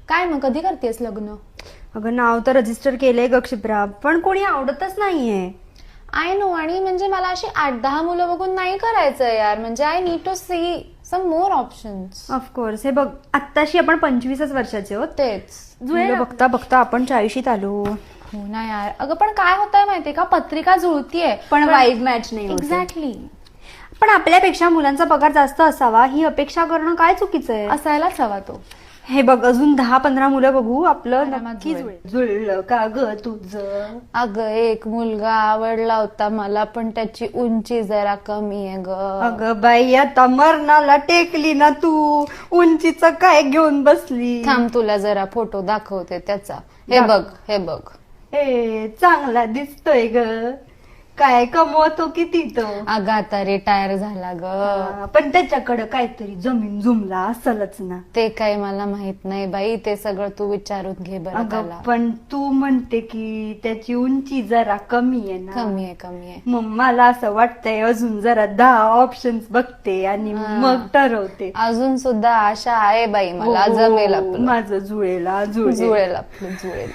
काय मग कधी करतेस लग्न? अगं नाव तर रजिस्टर केलंय ग क्षिप्रा, पण कोणी आवडतच नाहीये. आय नो, आणि म्हणजे मला अशी 8-10 मुलं बघून नाही करायचं यार. म्हणजे I need to see some more options. Of course. हे बघ, आत्ताशी आपण 25च वर्षाचे आहोत. तेच मुलं बघता बघता आपण 40शीत आलो. हो ना यार. अगं पण काय होतंय माहितीये का, पत्रिका जुळतीये पण वाईब मॅच नाही होते. एक्झॅक्टली. पण आपल्यापेक्षा मुलांचा पगार जास्त असावा ही अपेक्षा करणं काय चुकीचं आहे? असायलाच हवा तो. हे बघ, अजून 10-15 मुलं बघू, आपलं आरामात नक्की जुळेल. जुळलं का ग तुझं? अगं एक मुलगा आवडला होता मला, पण त्याची उंची जरा कमी आहे ग. अगं बाई, आता मरणाला टेकली ना तू, उंचीचं काय घेऊन बसली? थांब, तुला जरा फोटो दाखवते त्याचा. हे बघ, हे बघ. ए, चांगला दिसतोय ग. काय कमवतो किती तो? अगं आता रिटायर झाला ग. पण त्याच्याकडे काहीतरी जमीन जुमला असेलच ना. ते काही मला माहित नाही बाई, ते सगळं तू विचारून घे बरं अगं त्याला. पण तू म्हणते की त्याची उंची जरा कमी आहे ना. कमी आहे, कमी आहे. मग मला असं वाटतंय अजून जरा 10 ऑप्शन्स बघते आणि मग ठरवते. अजून सुद्धा आशा आहे बाई मला, हो, जमेल आपलं. माझं जुळेल जुळेल आपलं, जुळेल.